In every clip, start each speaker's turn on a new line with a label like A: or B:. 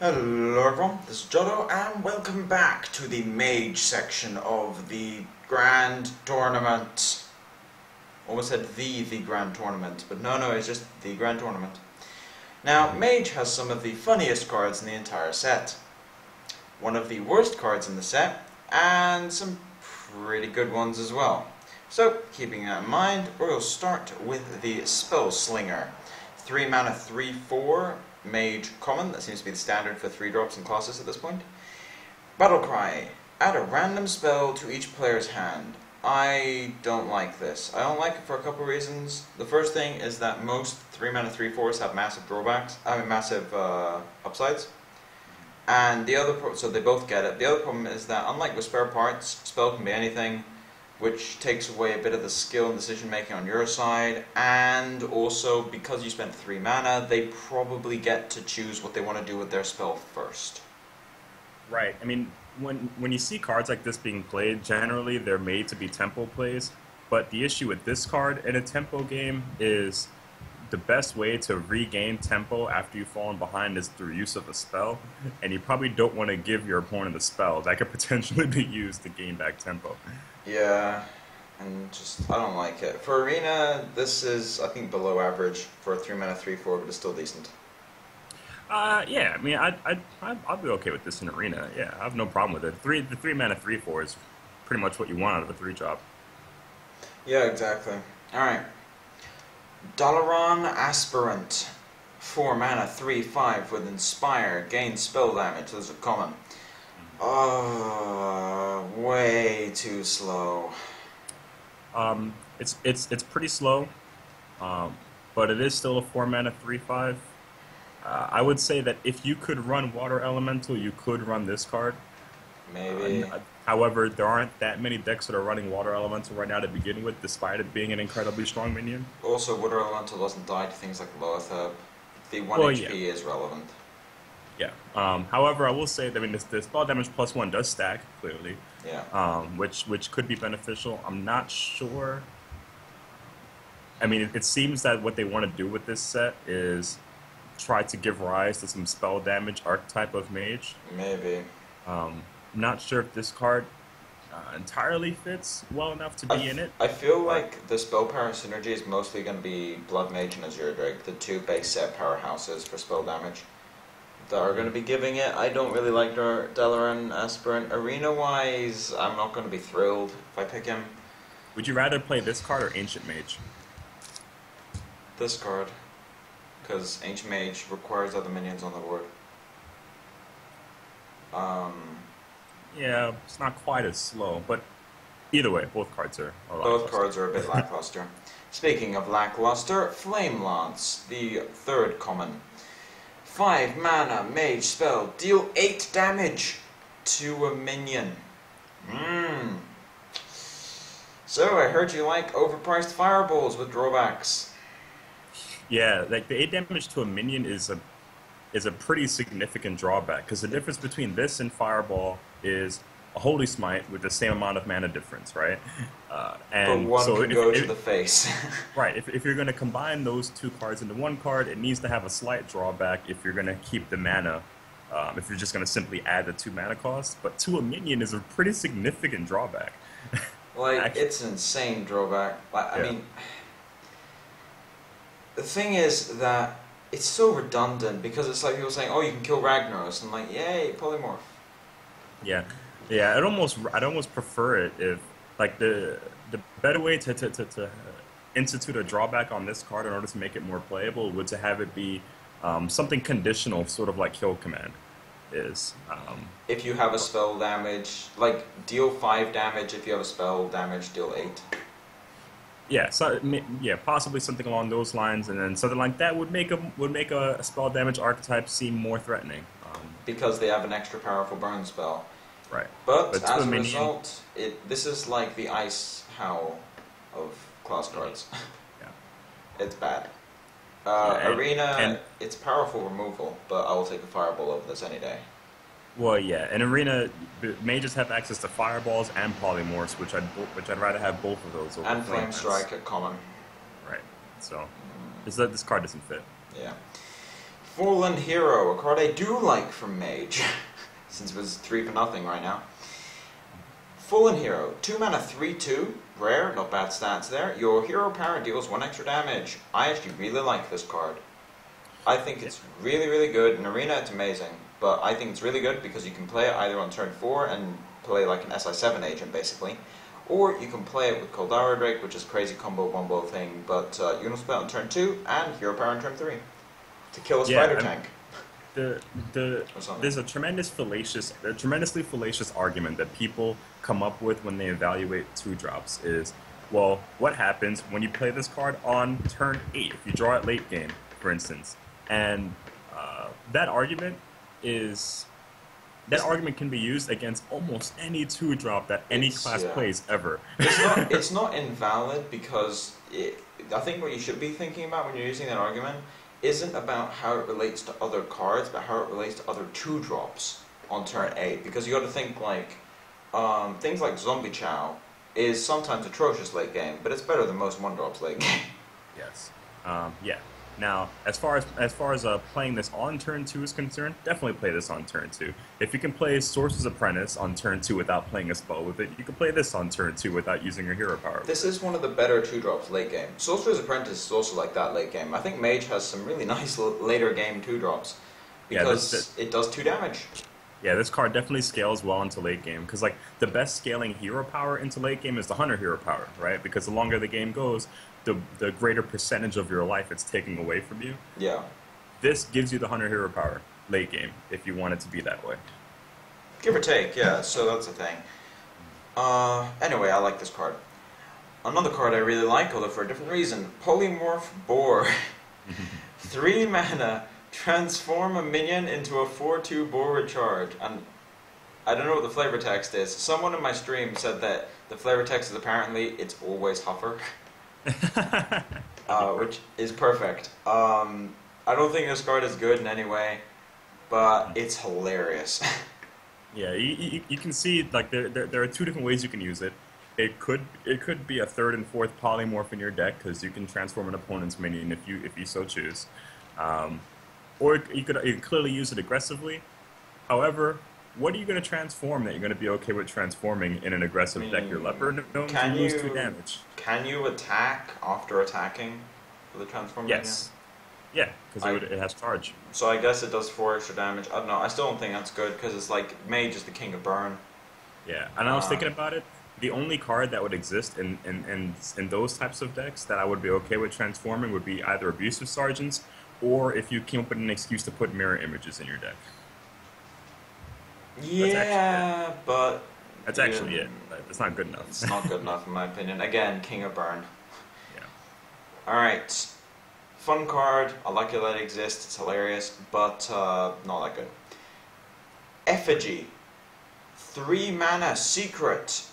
A: Hello everyone, this is Jotto and welcome back to the Mage section of the Grand Tournament. Almost said the Grand Tournament, but no, it's just the Grand Tournament. Now, Mage has some of the funniest cards in the entire set, one of the worst cards in the set, and some pretty good ones as well. So, keeping that in mind, we'll start with the Spell Slinger. 3 mana, 3/4. Mage common, that seems to be the standard for 3-drops in classes at this point. Battle Cry. Add a random spell to each player's hand. I don't like this. I don't like it for a couple of reasons. The first thing is that most 3 mana 3/4s have massive drawbacks, massive upsides. And the other so they both get it. The other problem is that unlike with spare parts, spell can be anything, which takes away a bit of the skill and decision making on your side, and also because you spent 3 mana, they probably get to choose what they want to do with their spell first.
B: Right. I mean, when you see cards like this being played, generally they're made to be tempo plays, but the issue with this card in a tempo game is the best way to regain tempo after you've fallen behind is through use of a spell, and you probably don't want to give your opponent a spell that could potentially be used to gain back tempo.
A: Yeah, and I don't like it. For Arena, this is, I think, below average for a 3 mana 3/4, but it's still decent.
B: Yeah, I mean, I'd be okay with this in Arena. Yeah, I have no problem with it. The 3 mana 3/4 is pretty much what you want out of a 3-drop.
A: Yeah, exactly. Alright. D.Lineman Aspirant. 4 mana 3/5 with Inspire. Gain spell damage. Those are common. Way too slow.
B: It's pretty slow, but it is still a 4 mana 3/5. I would say that if you could run Water Elemental, you could run this card.
A: Maybe.
B: However, there aren't that many decks that are running Water Elemental right now to begin with, despite it being an incredibly strong minion.
A: Also, Water Elemental doesn't die to things like Loatheb. The 1
B: Well,
A: HP
B: yeah.
A: is relevant.
B: Yeah. However, I will say that I mean the spell damage +1 does stack clearly.
A: Yeah.
B: Which could be beneficial. I'm not sure. I mean, it seems that what they want to do with this set is try to give rise to some spell damage archetype of Mage.
A: Maybe.
B: I'm not sure if this card entirely fits well enough to be in it.
A: I feel like the spell power synergy is mostly going to be Blood Mage and Azure Drake, the 2 base set powerhouses for spell damage that are going to be giving it. I don't really like D.Lineman Aspirant. Arena-wise, I'm not going to be thrilled if I pick him.
B: Would you rather play this card or Ancient Mage?
A: This card, because Ancient Mage requires other minions on the board.
B: Yeah, it's not quite as slow, but either way, both cards are
A: Both cards are a bit lackluster. Speaking of lackluster, Flame Lance, the 3rd common. 5 mana, mage spell, deal 8 damage to a minion. So, I heard you like overpriced fireballs with drawbacks.
B: Yeah, like the 8 damage to a minion is a pretty significant drawback, because the difference between this and Fireball is a Holy Smite with the same amount of mana difference, right?
A: And but one so can go to the face.
B: Right, if you're going to combine those 2 cards into one card, it needs to have a slight drawback if you're going to keep the mana, if you're just going to simply add the 2 mana cost. But to a minion is a pretty significant drawback.
A: Like, actually, it's an insane drawback. I mean, the thing is that it's so redundant, because it's like people saying, oh, you can kill Ragnaros, and like, yay, polymorph.
B: Yeah, I'd almost prefer it if, like, the better way to institute a drawback on this card in order to make it more playable would to have it be something conditional, sort of like Kill Command is.
A: If you have a spell damage, like, deal 5 damage, if you have a spell damage, deal 8.
B: Yeah, so yeah, possibly something along those lines, and then something like that would make a spell damage archetype seem more threatening.
A: Because they have an extra powerful burn spell.
B: Right.
A: But as a result, this is like the Ice Howl of class cards.
B: Yeah.
A: It's bad. Arena, it's powerful removal, but I will take a Fireball over this any day.
B: Well, yeah, in Arena, mages have access to Fireballs and Polymorphs, which I'd rather have both of those over
A: and Flame Strike at common.
B: Right. So this card doesn't fit.
A: Yeah. Fallen Hero, a card I do like from Mage, since it was 3 for nothing right now. Fallen Hero, 2 mana 3/2, rare, not bad stats there. Your hero power deals 1 extra damage. I actually really like this card. I think it's really, really good. In Arena, it's amazing, but I think it's really good because you can play it either on turn 4 and play like an SI7 agent, basically, or you can play it with Coldara Drake, which is crazy combo thing, but you can also play it on turn 2 and hero power on turn 3 to kill a spider tank.
B: There's a tremendously fallacious argument that people come up with when they evaluate 2-drops is, well, what happens when you play this card on turn 8, if you draw it late game, for instance? And that argument can be used against almost any 2-drop that any class plays ever.
A: It's not invalid because I think what you should be thinking about when you're using that argument isn't about how it relates to other cards, but how it relates to other 2-drops on turn 8. Because you got to think like things like Zombie Chow is sometimes atrocious late game, but it's better than most 1-drops late game.
B: Yes. Yeah. Now, as far as playing this on turn 2 is concerned, definitely play this on turn 2. If you can play Sorcerer's Apprentice on turn 2 without playing a spell with it, you can play this on turn 2 without using your hero power.
A: This is one of the better 2-drops late game. Sorcerer's Apprentice is also like that late game. I think Mage has some really nice later game 2-drops because it does 2 damage.
B: Yeah, this card definitely scales well into late game because like the best scaling hero power into late game is the Hunter hero power, right? Because the longer the game goes, the greater percentage of your life it's taking away from you.
A: Yeah.
B: This gives you the Hunter hero power late game if you want it to be that way.
A: Give or take, yeah, so that's the thing. Anyway, I like this card. Another card I really like, although for a different reason, Polymorph Boar. 3 mana, transform a minion into a 4/2 boar with charge. And I don't know what the flavor text is. Someone in my stream said that the flavor text is apparently it's always Huffer. Which is perfect. I don't think this card is good in any way, but it's hilarious.
B: Yeah, you can see like there are 2 different ways you can use it. It could be a 3rd and 4th polymorph in your deck because you can transform an opponent's minion if you so choose, or you could clearly use it aggressively. However, what are you going to transform that you're going to be okay with transforming in an aggressive deck? Your leopard known to lose 2 damage.
A: Can you attack after attacking with the transform minion?
B: Yes. Yeah, because it has charge.
A: So I guess it does 4 extra damage. I don't know. I still don't think that's good because it's like Mage is the king of burn.
B: Yeah, and I was thinking about it. The only card that would exist in those types of decks that I would be okay with transforming would be either Abusive Sergeants or if you came up with an excuse to put mirror images in your deck.
A: Yeah, but
B: that's actually it. It's not good enough.
A: It's not good enough in my opinion. Again, king of burn.
B: Yeah.
A: Alright. Fun card. I like it that it exists. It's hilarious, but not that good. Effigy. 3 mana secret.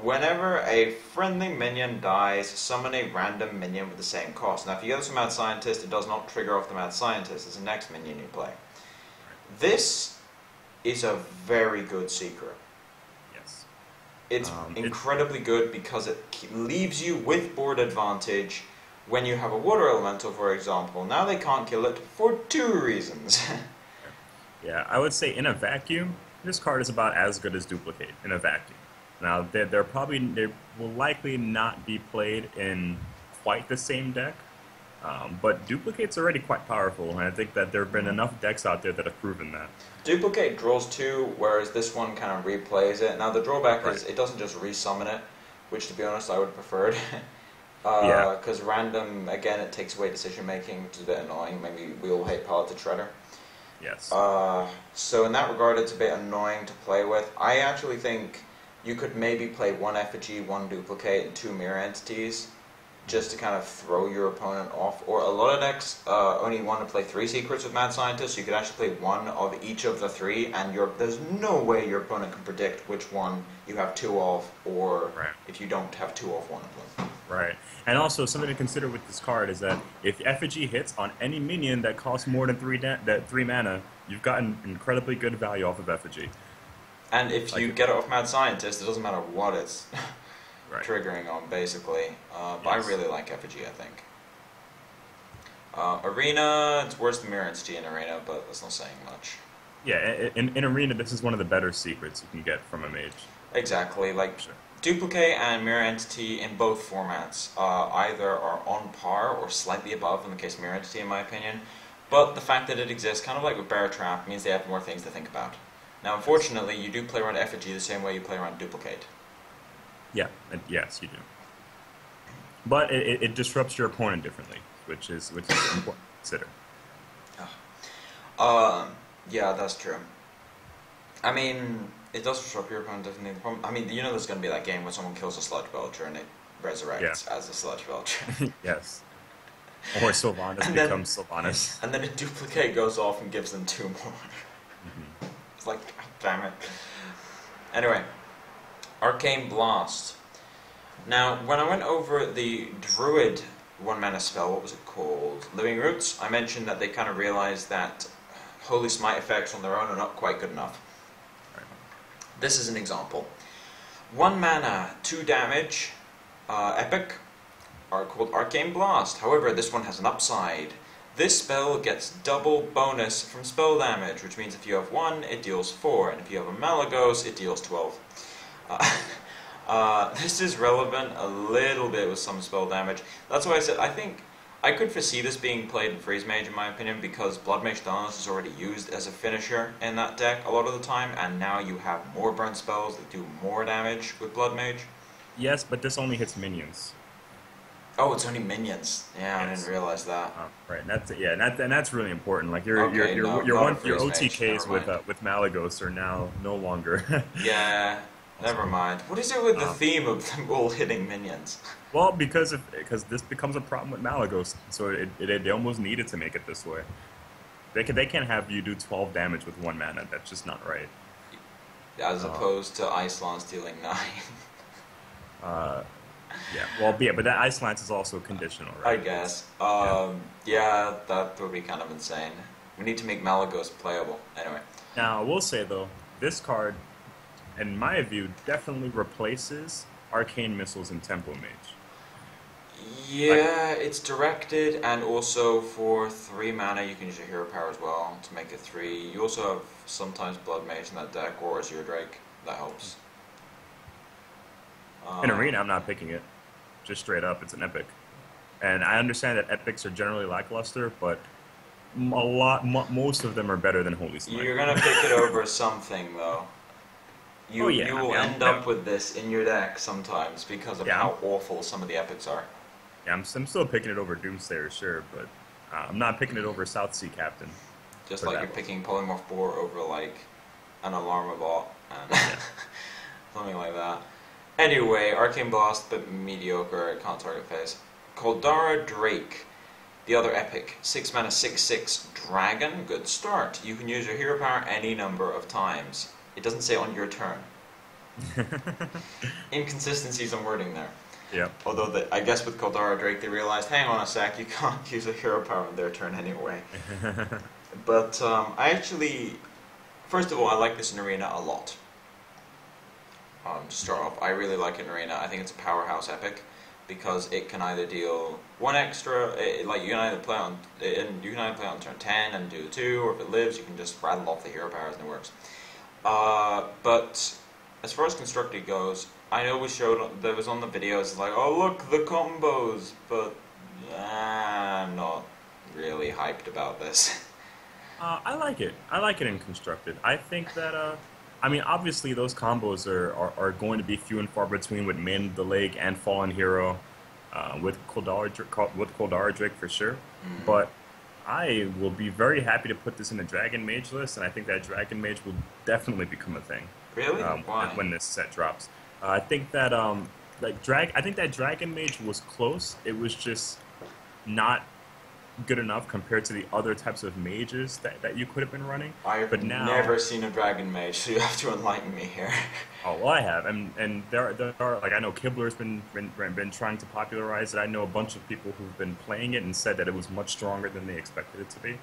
A: Whenever a friendly minion dies, summon a random minion with the same cost. Now, if you get this from Mad Scientist, it does not trigger off the Mad Scientist. It's the next minion you play. This is a very good secret.
B: Yes.
A: It's incredibly good because it leaves you with board advantage when you have a water elemental, for example. Now they can't kill it for 2 reasons.
B: Yeah, I would say in a vacuum, this card is about as good as Duplicate in a vacuum. Now, they will likely not be played in quite the same deck, but Duplicate's already quite powerful, and I think that there have been enough decks out there that have proven that.
A: Duplicate draws 2, whereas this one kind of replays it. Now, the drawback is it doesn't just resummon it, which, to be honest, I would have preferred. Because random, again, it takes away decision making, which is a bit annoying. Maybe we all hate Paladin Shredder.
B: Yes.
A: So in that regard, it's a bit annoying to play with. I actually think you could maybe play 1 effigy, 1 duplicate, and 2 mirror entities, just to kind of throw your opponent off. Or a lot of decks only want to play 3 secrets with Mad Scientist, so you could actually play 1 of each of the 3, and there's no way your opponent can predict which one you have 2 of, or if you don't have 2 of one of them.
B: Right. And also, something to consider with this card is that if Effigy hits on any minion that costs more than 3 mana, you've gotten incredibly good value off of Effigy.
A: And if you get it off Mad Scientist, it doesn't matter what it's triggering on, basically. But I really like Effigy, I think. Arena, it's worse than Mirror Entity in Arena, but that's not saying much.
B: Yeah, in Arena, this is one of the better secrets you can get from a mage.
A: Exactly, like
B: Sure.
A: Duplicate and Mirror Entity in both formats either are on par or slightly above in the case of Mirror Entity, in my opinion. But the fact that it exists, kind of like with Bear Trap, means they have more things to think about. Now, unfortunately, you do play around Effigy the same way you play around Duplicate.
B: Yeah, yes, you do. But it disrupts your opponent differently, which is important to consider.
A: Yeah, that's true. I mean, it does disrupt your opponent differently. I mean, you know there's going to be that game where someone kills a Sludge Belcher and it resurrects as a Sludge Belcher.
B: Yes. Or Sylvanas
A: And
B: becomes Sylvanas.
A: And then a Duplicate goes off and gives them 2 more. It's like, God damn it. Anyway, Arcane Blast. Now, when I went over the Druid 1-mana spell, what was it called? Living Roots, I mentioned that they kind of realized that Holy Smite effects on their own are not quite good enough. This is an example. 1 mana, 2 damage, epic, are called Arcane Blast. However, this one has an upside. This spell gets double bonus from spell damage, which means if you have 1, it deals 4, and if you have a Malagos, it deals 12. This is relevant a little bit with some spell damage. That's why I said I think I could foresee this being played in Freeze Mage, in my opinion, because Blood Mage Thanos is already used as a finisher in that deck a lot of the time, and now you have more burn spells that do more damage with Blood Mage.
B: Yes, but this only hits minions.
A: Oh, it's only minions. Yeah, yes. I didn't realize that.
B: Right, and that's really important. Like your OTKs with Malagos are now no longer.
A: Yeah. Never mind. What is it with the theme of them all hitting minions?
B: Well, because this becomes a problem with Malagos, so they almost needed to make it this way. They can't have you do 12 damage with 1 mana. That's just not right.
A: As opposed to Ice Lance dealing 9.
B: But that Ice Lance is also conditional, right?
A: I guess. Yeah, that would be kind of insane. We need to make Malagos playable. Anyway.
B: Now, I will say though, this card, in my view, definitely replaces Arcane Missiles and Tempo Mage.
A: Yeah, it's directed, and also for 3 mana you can use your hero power as well to make it 3. You also have sometimes Blood Mage in that deck, or Azure Drake. That helps.
B: In Arena, I'm not picking it. Just straight up, it's an epic. And I understand that epics are generally lackluster, but most of them are better than Holy Smite.
A: You're going to pick it over something, though. You will end up with this in your deck sometimes because of how awful some of the epics are.
B: Yeah, I'm still picking it over Doomsayer, sure, but I'm not picking it over South Sea Captain.
A: Just like you're picking Polymorph Boar over, like, an Alarmabot and something like that. Anyway, Arcane Blast, but mediocre, it can't target phase. Koldara Drake, the other epic. 6 mana, 6/6 dragon, good start. You can use your hero power any number of times. It doesn't say on your turn. Inconsistencies in wording there.
B: Yeah.
A: Although, I guess with Koldara Drake, they realized, hang on a sec, you can't use a hero power on their turn anyway. But I actually, first of all, I like this in Arena a lot. To start off, I really like it in Arena. I think it's a powerhouse epic because it can either deal 1 extra, like you can either play on turn 10 and do 2, or if it lives, you can just rattle off the hero powers and it works. But as far as constructed goes, I know we showed that was on the videos like, oh look the combos, but I'm not really hyped about this.
B: I like it. I like it in constructed. I think that I mean, obviously those combos are going to be few and far between with Min, the Leg, and Fallen Hero, with Koldara Drake for sure. Mm-hmm. But I will be very happy to put this in the Dragon Mage list, and I think that Dragon Mage will definitely become a thing.
A: Really? Why?
B: When this set drops. I think that I think that Dragon Mage was close. It was just not good enough compared to the other types of mages that you could have been running.
A: I've never seen a Dragon Mage, so you have to enlighten me here.
B: Oh, well, I have, and there are, like, I know Kibler's been trying to popularize it. I know a bunch of people who've been playing it and said that it was much stronger than they expected it to be.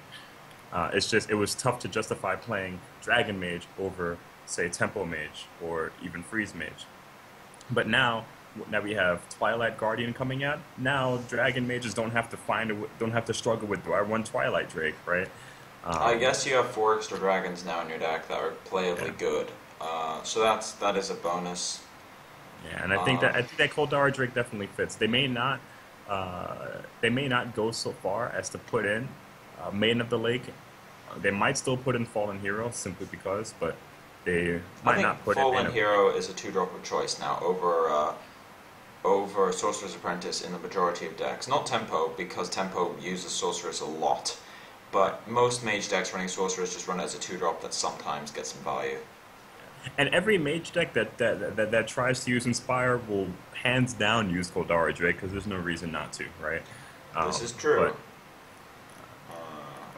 B: It's just, it was tough to justify playing Dragon Mage over, say, Tempo Mage or even Freeze Mage. But now, now we have Twilight Guardian coming out. Now Dragon Mages don't have to don't have to struggle with, do I run Twilight Drake, right?
A: I
B: Um,
A: guess you have 4 extra dragons now in your deck that are
B: yeah.
A: playably good. So that is a bonus.
B: Yeah, and
A: Uh,
B: I think that Koldara Drake definitely fits. They may not go so far as to put in Maiden of the Lake. They might still put in Fallen Hero simply because, but they
A: I
B: might
A: think
B: not put it in
A: Fallen
B: a.
A: Hero is a 2-drop of choice now over Sorcerer's Apprentice in the majority of decks. Not Tempo, because Tempo uses Sorceress a lot, but most Mage decks running Sorceress just run it as a 2-drop that sometimes gets some value.
B: And every Mage deck that tries to use Inspire will hands down use Koldara Drake because there's no reason not to, right?
A: This
B: Um,
A: is true.
B: but
A: Uh,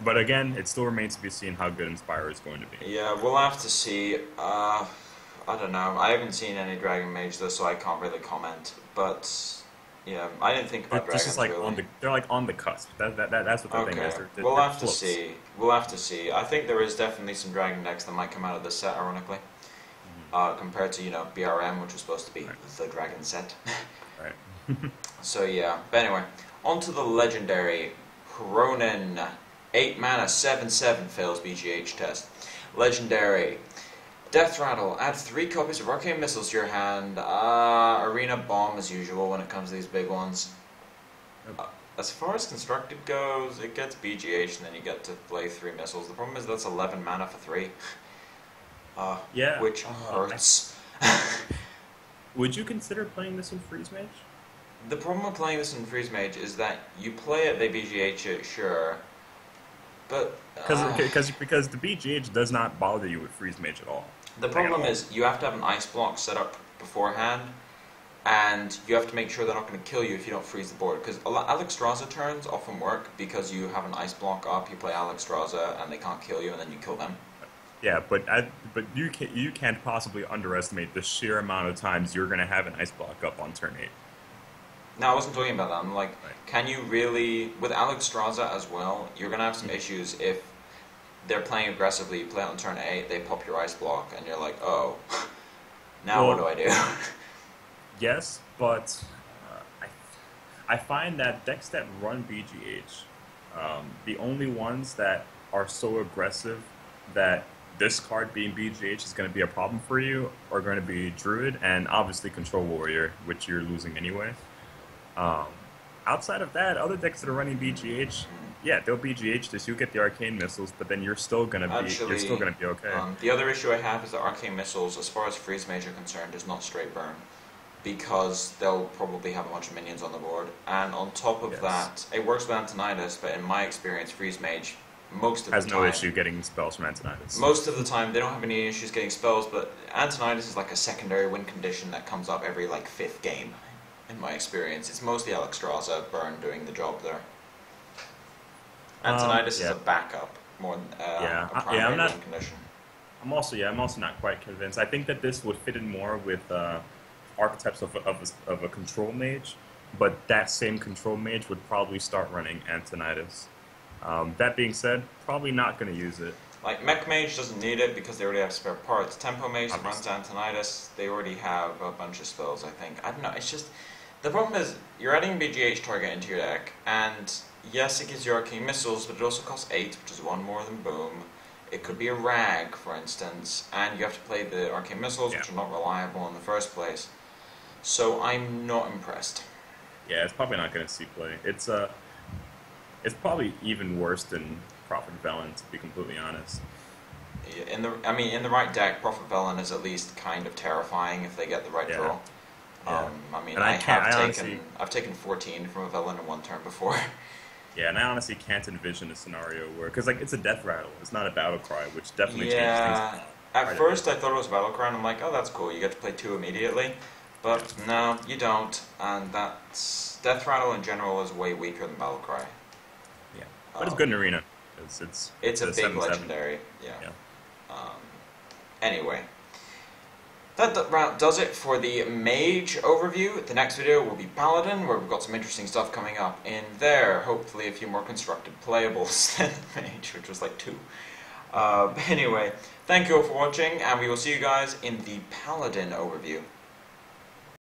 B: but again, it still remains to be seen how good Inspire is going to be.
A: yeah, we'll have to see. I don't know. I haven't seen any Dragon Mage though, so I can't really comment. But yeah, I didn't think about
B: This is
A: dragons
B: like
A: really.
B: they're like on the cusp. That's what the thing
A: Okay,
B: is.
A: we'll
B: They're
A: have to
B: close.
A: see. We'll have to see. I think there is definitely some dragon decks that might come out of this set, ironically, compared to BRM, which was supposed to be
B: Right.
A: the dragon set.
B: Right.
A: So yeah. But anyway, on to the legendary Ronin. 8 mana, 7/7 fails BGH test. Legendary. Death Rattle. Add 3 copies of Arcane Missiles to your hand. Arena Bomb as usual when it comes to these big ones. As far as constructed goes, it gets BGH and then you get to play 3 missiles. The problem is that's 11 mana for 3.
B: Yeah.
A: Which hurts.
B: Would you consider playing this in Freeze Mage?
A: The problem with playing this in Freeze Mage is that you play it, they BGH it, sure. But
B: Because the BGH does not bother you with Freeze Mage at all.
A: the
B: Like, at
A: problem
B: all.
A: is you have to have an ice block set up beforehand, and you have to make sure they're not going to kill you if you don't freeze the board. Because Alexstrasza turns often work because you have an ice block up, you play Alexstrasza, and they can't kill you, and then you kill them.
B: Yeah, but you can't possibly underestimate the sheer amount of times you're gonna have an ice block up on turn 8.
A: No, I wasn't talking about that. I'm like,
B: Right.
A: can you really, with Alexstrasza as well, you're going to have some issues if they're playing aggressively, you play it on turn 8, they pop your ice block, and you're like, oh, now what do
B: Well,
A: I do?
B: yes, but I find that decks that run BGH, the only ones that are so aggressive that this card being BGH is going to be a problem for you are going to be Druid and obviously Control Warrior, which you're losing anyway. Um, Outside of that, other decks that are running BGH, yeah, they'll BGH this. You get the Arcane Missiles, but then you're still gonna
A: Actually,
B: be okay.
A: the other issue I have is that Arcane Missiles, as far as Freeze Mage are concerned, is not straight burn. Because they'll probably have a bunch of minions on the board. And on top of
B: Yes.
A: that, it works with Antonidas, but in my experience, Freeze Mage, most of
B: Has
A: the
B: no
A: time,
B: issue getting spells from Antonidas.
A: most of the time, they don't have any issues getting spells, but Antonidas is like a secondary win condition that comes up every like 5th game. In my experience, it's mostly Alexstrasza Burn doing the job there. Antonidas is
B: Yeah,
A: a backup more than
B: yeah,
A: a primary
B: I'm not.
A: win condition.
B: I'm also not quite convinced. I think that this would fit in more with archetypes of a control mage, but that same control mage would probably start running Antonidas. That being said, probably not going to use it.
A: Like Mech Mage doesn't need it because they already have spare parts. Tempo Mage that runs
B: Obviously.
A: Antonidas, they already have a bunch of spells. I think. I don't know. It's just the problem is you're adding BGH target into your deck, and yes, it gives you Arcane Missiles, but it also costs 8, which is 1 more than Boom. It could be a Rag, for instance, and you have to play the Arcane Missiles,
B: Yeah,
A: which are not reliable in the first place. So I'm not impressed.
B: yeah, it's probably not going to see play. It's probably even worse than Prophet Velen, to be completely honest.
A: In the right deck, Prophet Velen is at least kind of terrifying if they get the right
B: Yeah,
A: draw.
B: yeah. And
A: I
B: I can't.
A: have
B: I
A: taken
B: honestly,
A: I've taken 14 from a Velen in one turn before.
B: yeah, and I honestly can't envision a scenario where, because like it's a death rattle, it's not a battle cry, which definitely changes
A: Yeah.
B: things
A: At
B: quite a bit.
A: first, I thought it was Battlecry, and I'm like, oh, that's cool. You get to play 2 immediately. But no, you don't, and that's Death Rattle in general is way weaker than Battlecry.
B: Yeah, but it's
A: Um,
B: good in arena.
A: It's a
B: the
A: big
B: 7/7.
A: legendary, yeah.
B: Yeah.
A: Um, anyway, that about does it for the Mage overview. The next video will be Paladin, where we've got some interesting stuff coming up in there. Hopefully a few more constructed playables than Mage, which was like 2. But anyway, thank you all for watching, and we will see you guys in the Paladin overview.